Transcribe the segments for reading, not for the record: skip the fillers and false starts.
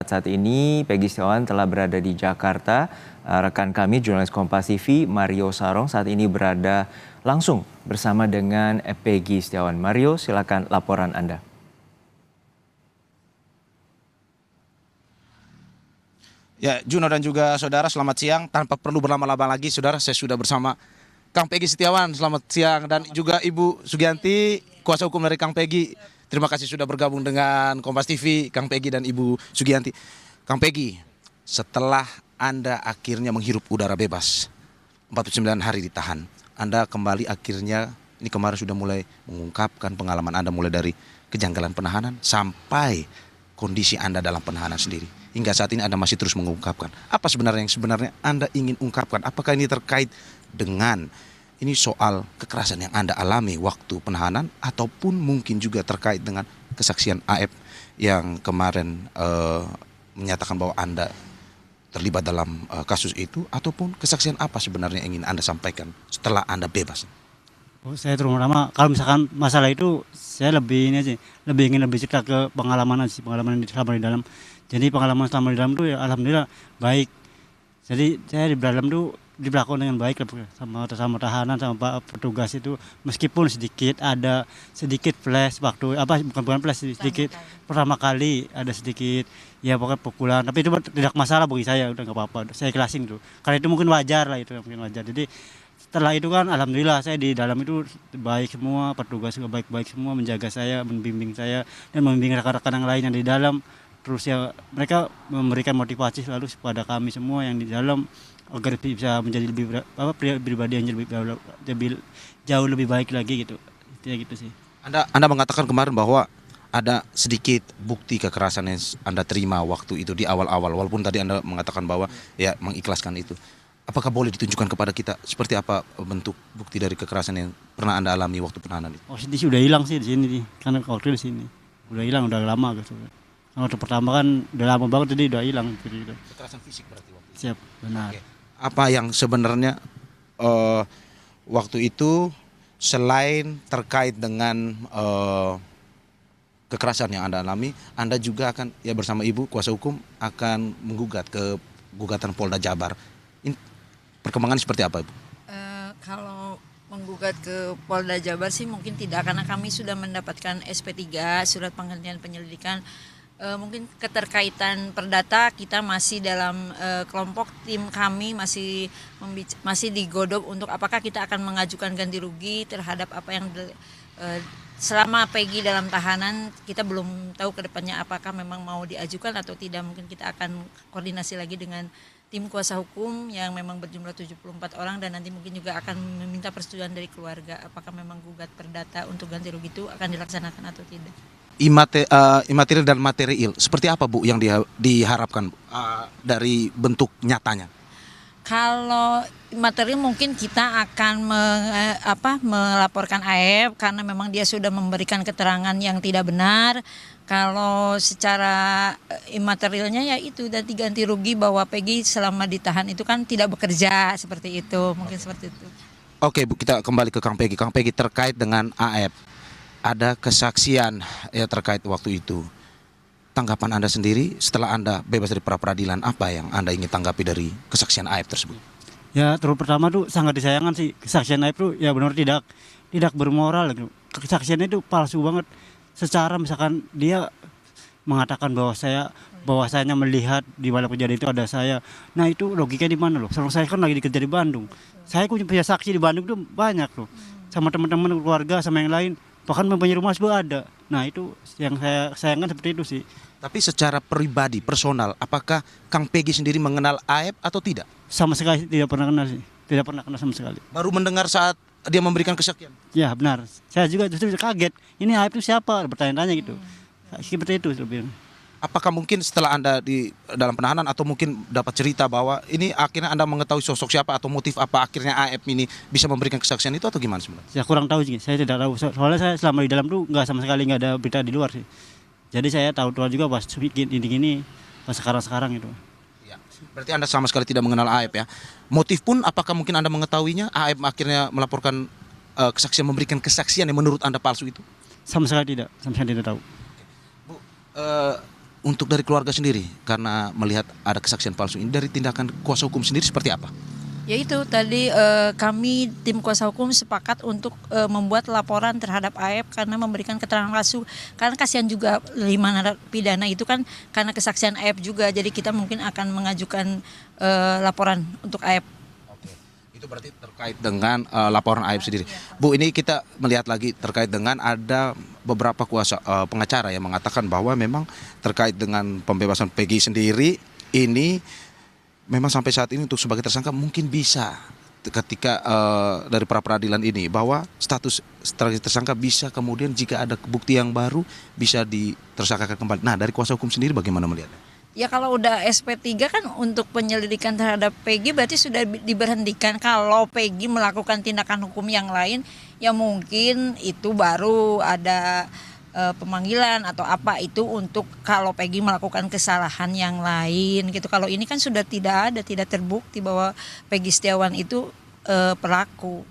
Saat ini Peggy Setiawan telah berada di Jakarta. Rekan kami jurnalis Kompas TV Mario Sarong saat ini berada langsung bersama dengan Peggy Setiawan. Mario, silakan laporan Anda. Ya, Juno dan juga saudara, selamat siang. Tanpa perlu berlama-lama lagi, saudara, saya sudah bersama Kang Peggy Setiawan. Selamat siang. Dan juga Ibu Sugianti, kuasa hukum dari Kang Peggy. Terima kasih sudah bergabung dengan Kompas TV, Kang Peggy dan Ibu Sugianti. Kang Peggy, setelah Anda akhirnya menghirup udara bebas, 49 hari ditahan, Anda kembali akhirnya, ini kemarin sudah mulai mengungkapkan pengalaman Anda mulai dari kejanggalan penahanan sampai kondisi Anda dalam penahanan sendiri. Hingga saat ini Anda masih terus mengungkapkan. Apa sebenarnya yang sebenarnya Anda ingin ungkapkan? Apakah ini terkait dengan ini soal kekerasan yang Anda alami waktu penahanan, ataupun mungkin juga terkait dengan kesaksian AF yang kemarin menyatakan bahwa Anda terlibat dalam kasus itu, ataupun kesaksian apa sebenarnya yang ingin Anda sampaikan setelah Anda bebas? Saya terutama kalau misalkan masalah itu saya lebih ingin cerita ke pengalaman selama di dalam. Jadi pengalaman selama di dalam itu ya alhamdulillah baik. Jadi saya di dalam tuh diberlakukan dengan baik sama tahanan, sama Pak petugas itu, meskipun ada sedikit flash waktu bukan flash, sedikit pertama kali ada sedikit ya pokoknya pukulan, tapi itu tidak masalah bagi saya, udah nggak apa-apa, saya ikhlasin tuh karena itu mungkin wajar lah, itu mungkin wajar. Jadi setelah itu kan alhamdulillah saya di dalam itu baik semua, petugas juga baik-baik semua, menjaga saya, membimbing saya dan membimbing rekan-rekan yang lain yang di dalam. Terus ya mereka memberikan motivasi selalu kepada kami semua yang di dalam agar bisa menjadi pribadi yang jauh lebih baik lagi gitu. Intinya gitu sih. Anda mengatakan kemarin bahwa ada sedikit bukti kekerasan yang Anda terima waktu itu di awal-awal, walaupun tadi Anda mengatakan bahwa ya mengikhlaskan itu. Apakah boleh ditunjukkan kepada kita seperti apa bentuk bukti dari kekerasan yang pernah Anda alami waktu penahanan itu? Oh, ini sudah hilang sih di sini nih. Karena waktu di sini udah hilang, udah lama gitu. Waktu pertama kan udah lama banget, jadi udah hilang gitu. Kekerasan fisik berarti waktu itu. Siap, benar. Oke. Apa yang sebenarnya waktu itu selain terkait dengan kekerasan yang Anda alami, Anda juga akan ya bersama Ibu kuasa hukum akan menggugat ke gugatan Polda Jabar. Perkembangan seperti apa, Ibu? Kalau menggugat ke Polda Jabar sih mungkin tidak, karena kami sudah mendapatkan SP3, surat penghentian penyelidikan. Mungkin keterkaitan perdata kita masih dalam kelompok tim kami masih digodok untuk apakah kita akan mengajukan ganti rugi terhadap apa yang selama Peggy dalam tahanan. Kita belum tahu ke depannya apakah memang mau diajukan atau tidak. Mungkin kita akan koordinasi lagi dengan tim kuasa hukum yang memang berjumlah 74 orang, dan nanti mungkin juga akan meminta persetujuan dari keluarga apakah memang gugat perdata untuk ganti rugi itu akan dilaksanakan atau tidak. Imaterial dan material seperti apa, Bu, yang diharapkan dari bentuk nyatanya? Kalau material mungkin kita akan melaporkan AF karena memang dia sudah memberikan keterangan yang tidak benar. Kalau secara imaterialnya ya itu, dan ganti rugi bahwa Peggy selama ditahan itu kan tidak bekerja, seperti itu, mungkin seperti itu. Oke, Bu, kita kembali ke Kang Peggy. Kang Peggy, terkait dengan AF, ada kesaksian ya terkait waktu itu. Tanggapan Anda sendiri setelah Anda bebas dari pra-peradilan, apa yang Anda ingin tanggapi dari kesaksian AF tersebut? Ya terus pertama tuh sangat disayangkan sih kesaksian AF tuh, ya benar tidak bermoral gitu. Kesaksiannya itu palsu banget. Secara misalkan dia mengatakan bahwasanya melihat di malam kejadian itu ada saya. Nah itu logikanya di mana loh? Soalnya saya kan lagi dikerja di Bandung. Saya punya saksi di Bandung tuh banyak loh. Sama teman-teman keluarga sama yang lain. Bahkan mempunyai rumah juga ada. Nah itu yang saya sayangkan seperti itu sih. Tapi secara pribadi, personal, apakah Kang Peggy sendiri mengenal AF atau tidak? Sama sekali tidak pernah kenal sih. Tidak pernah kenal sama sekali. Baru mendengar saat dia memberikan kesaksian? Ya benar. Saya juga justru kaget. Ini AF itu siapa? Bertanya-tanya gitu. Seperti itu lebih. Apakah mungkin setelah Anda di dalam penahanan atau mungkin dapat cerita bahwa ini akhirnya Anda mengetahui sosok siapa atau motif apa akhirnya AF ini bisa memberikan kesaksian itu, atau gimana sebenarnya? Saya kurang tahu sih, saya tidak tahu. Soalnya saya selama di dalam tuh nggak sama sekali nggak ada berita di luar sih. Jadi saya tahu juga pas gini pas sekarang itu. Ya, berarti Anda sama sekali tidak mengenal AF ya. Motif pun apakah mungkin Anda mengetahuinya? AF akhirnya melaporkan kesaksian, memberikan kesaksian yang menurut Anda palsu itu? Sama sekali tidak tahu. Bu, untuk dari keluarga sendiri karena melihat ada kesaksian palsu ini, dari tindakan kuasa hukum sendiri seperti apa? Ya itu tadi kami tim kuasa hukum sepakat untuk membuat laporan terhadap AF karena memberikan keterangan palsu. Karena kasihan juga 5 narapidana itu kan karena kesaksian AF juga. Jadi kita mungkin akan mengajukan laporan untuk AF. Itu berarti terkait dengan laporan AIB sendiri. Bu, ini kita melihat lagi terkait dengan ada beberapa kuasa pengacara yang mengatakan bahwa memang terkait dengan pembebasan Peggy sendiri ini memang sampai saat ini untuk sebagai tersangka mungkin bisa ketika dari pra peradilan ini bahwa status tersangka bisa kemudian jika ada bukti yang baru bisa ditersangkakan kembali. Nah, dari kuasa hukum sendiri bagaimana melihatnya? Ya kalau udah SP3 kan untuk penyelidikan terhadap Peggy berarti sudah diberhentikan. Kalau Peggy melakukan tindakan hukum yang lain ya mungkin itu baru ada pemanggilan atau apa itu untuk kalau Peggy melakukan kesalahan yang lain gitu. Kalau ini kan sudah tidak terbukti bahwa Peggy Setiawan itu pelaku.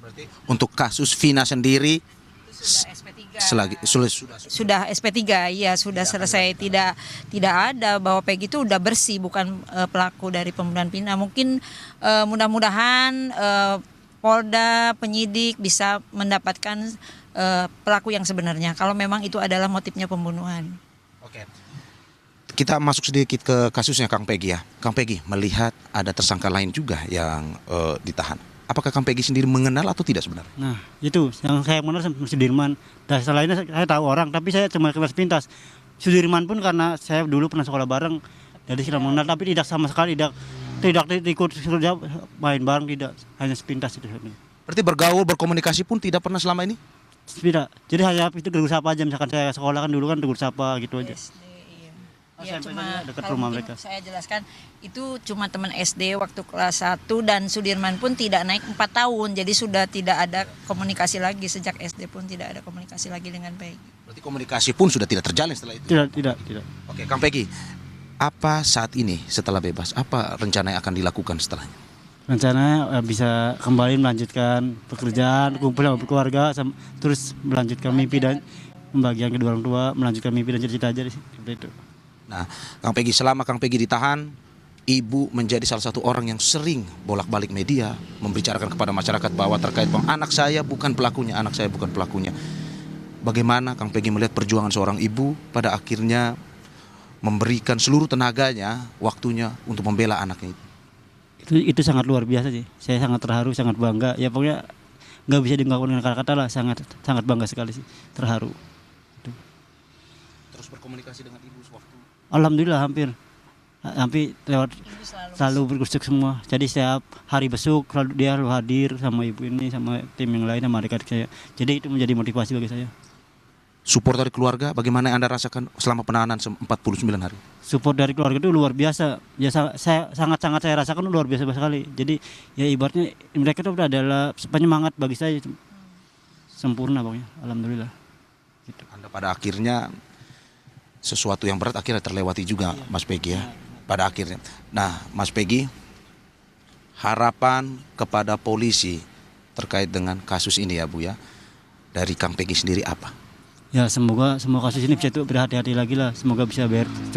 Berarti untuk kasus Vina sendiri Sudah SP3. Sudah SP3 ya sudah selesai, tidak ada bahwa Peggy itu udah bersih bukan pelaku dari pembunuhan Vina. Mungkin mudah-mudahan Polda penyidik bisa mendapatkan pelaku yang sebenarnya kalau memang itu adalah motifnya pembunuhan. Oke. Kita masuk sedikit ke kasusnya Kang Peggy ya. Kang Peggy melihat ada tersangka lain juga yang ditahan. Apakah Kang Peggy sendiri mengenal atau tidak sebenarnya? Nah, itu yang saya mengenal Sudirman. Dan setelah ini saya tahu orang, tapi saya cuma kelas pintas. Sudirman pun karena saya dulu pernah sekolah bareng, jadi sudah mengenal, tapi tidak sama sekali tidak ikut kerja main bareng, tidak, hanya sepintas itu. Berarti bergaul, berkomunikasi pun tidak pernah selama ini? Tidak. Jadi hanya itu tegur sapa aja, misalkan saya sekolah kan dulu kan tegur sapa gitu aja. SD, iya. Oh, Ya, SMP cuma dekat kalau rumah mungkin mereka. saya jelaskan itu cuma teman SD waktu kelas 1 dan Sudirman pun tidak naik 4 tahun. Jadi sudah tidak ada komunikasi lagi sejak SD pun tidak ada komunikasi lagi dengan Peggy. Berarti komunikasi pun sudah tidak terjalin setelah itu? Tidak. Oke, Kang Peggy, apa saat ini setelah bebas, apa rencana yang akan dilakukan setelahnya? Rencananya bisa kembali melanjutkan pekerjaan, kumpul sama keluarga, terus melanjutkan mimpi dan pembagian kedua orang tua, melanjutkan mimpi dan cita-cita aja sih, seperti itu. Nah, Kang Peggy, selama Kang Peggy ditahan, Ibu menjadi salah satu orang yang sering bolak-balik media membicarakan kepada masyarakat bahwa terkait anak saya bukan pelakunya, anak saya bukan pelakunya. Bagaimana Kang Peggy melihat perjuangan seorang ibu pada akhirnya memberikan seluruh tenaganya, waktunya untuk membela anaknya itu? Itu sangat luar biasa sih. Saya sangat terharu, sangat bangga. Ya pokoknya nggak bisa diungkapkan dengan kata-kata lah. Sangat bangga sekali sih, terharu. Terus berkomunikasi dengan Ibu sewaktu? Alhamdulillah hampir lewat selalu berkusuk semua. Jadi setiap hari besuk dia selalu hadir sama ibu ini, sama tim yang lain, sama adik-adik saya. Jadi itu menjadi motivasi bagi saya. Support dari keluarga, bagaimana Anda rasakan selama penahanan 49 hari? Support dari keluarga itu luar biasa. Ya saya sangat saya rasakan luar biasa sekali. Jadi ya ibaratnya mereka itu adalah penyemangat bagi saya. Sempurna pokoknya. Alhamdulillah. Gitu. Anda pada akhirnya sesuatu yang berat akhirnya terlewati juga, Mas Peggy ya. Pada akhirnya. Nah, Mas Peggy, harapan kepada polisi terkait dengan kasus ini ya Bu ya. Dari Kang Peggy sendiri apa? Ya semoga semua kasus ini bisa berhati-hati lagi lah. Semoga bisa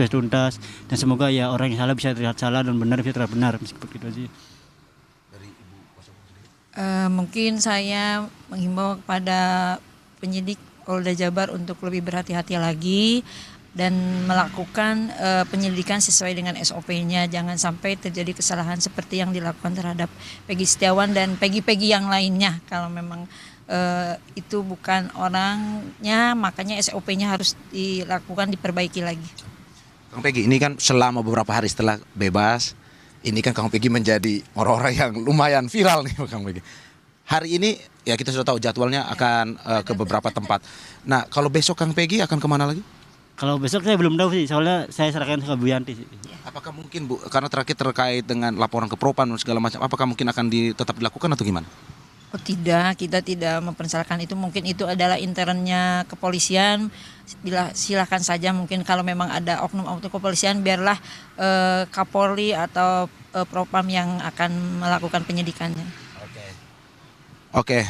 tuntas dan semoga ya orang yang salah bisa terlihat salah dan benar bisa terlihat benar, seperti itu aja. Mungkin saya menghimbau kepada penyidik Polda Jabar untuk lebih berhati-hati lagi dan melakukan penyelidikan sesuai dengan SOP-nya. Jangan sampai terjadi kesalahan seperti yang dilakukan terhadap Peggy Setiawan dan Peggy yang lainnya. Kalau memang itu bukan orangnya, makanya SOP-nya harus dilakukan, diperbaiki lagi. Kang Peggy, ini kan selama beberapa hari setelah bebas, ini kan Kang Peggy menjadi orang-orang yang lumayan viral nih Kang Peggy. Hari ini ya kita sudah tahu jadwalnya akan ke beberapa tempat. Nah, kalau besok Kang Peggy akan kemana lagi? Kalau besok saya belum tahu sih, soalnya saya serahkan ke Bu Yanti sih. Apakah mungkin Bu, karena terakhir terkait dengan laporan ke Propam dan segala macam, apakah mungkin akan tetap dilakukan atau gimana? Oh tidak, kita tidak mempersalahkan itu. Mungkin itu adalah internnya kepolisian. Silakan saja, mungkin kalau memang ada oknum-oknum kepolisian, biarlah Kapolri atau Propam yang akan melakukan penyidikannya. Oke.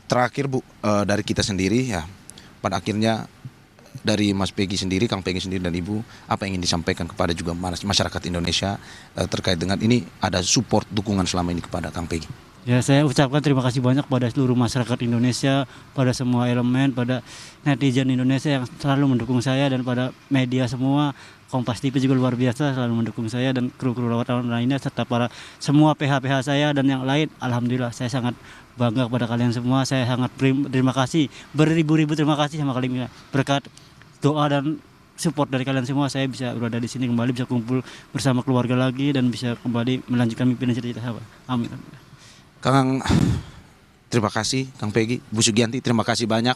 Terakhir Bu, dari kita sendiri ya, pada akhirnya dari Mas Peggy sendiri, Kang Peggy sendiri dan Ibu, apa yang ingin disampaikan kepada juga masyarakat Indonesia terkait dengan ini, ada support dukungan selama ini kepada Kang Peggy? Ya, saya ucapkan terima kasih banyak pada seluruh masyarakat Indonesia, pada semua elemen, pada netizen Indonesia yang selalu mendukung saya, dan pada media semua. Kompas TV juga luar biasa selalu mendukung saya, dan kru-kru wartawan lainnya, serta para semua PH-PH saya dan yang lain. Alhamdulillah, saya sangat bangga kepada kalian semua. Saya sangat terima kasih, beribu-ribu terima kasih sama kalian. Berkat doa dan support dari kalian semua, saya bisa berada di sini kembali, bisa kumpul bersama keluarga lagi, dan bisa kembali melanjutkan mimpi dan cita-cita saya. Amin. Kang, terima kasih Kang Peggy, Bu Sugianti, terima kasih banyak.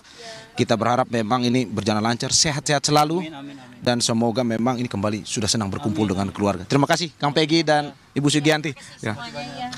Kita berharap memang ini berjalan lancar, sehat-sehat selalu. Dan semoga memang ini kembali sudah senang berkumpul dengan keluarga. Terima kasih Kang Peggy dan Ibu Sugianti. Ya.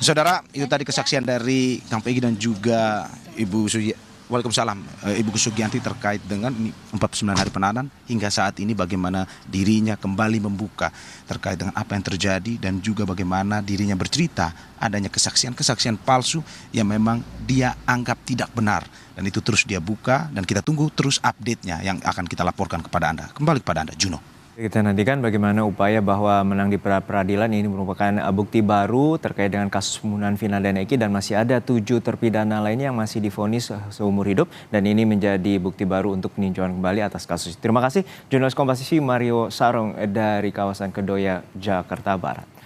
Saudara, itu tadi kesaksian dari Kang Peggy dan juga Ibu Sugianti. Waalaikumsalam, Ibu Sugianti terkait dengan ini 49 hari penahanan hingga saat ini, bagaimana dirinya kembali membuka terkait dengan apa yang terjadi, dan juga bagaimana dirinya bercerita adanya kesaksian-kesaksian palsu yang memang dia anggap tidak benar, dan itu terus dia buka, dan kita tunggu terus update-nya yang akan kita laporkan kepada Anda. Kembali kepada Anda, Juno. Kita nantikan bagaimana upaya bahwa menang di peradilan ini merupakan bukti baru terkait dengan kasus pembunuhan Vina dan Eki, dan masih ada 7 terpidana lainnya yang masih divonis seumur hidup, dan ini menjadi bukti baru untuk peninjauan kembali atas kasus. Terima kasih jurnalis Kompas TV Mario Sarong dari kawasan Kedoya, Jakarta Barat.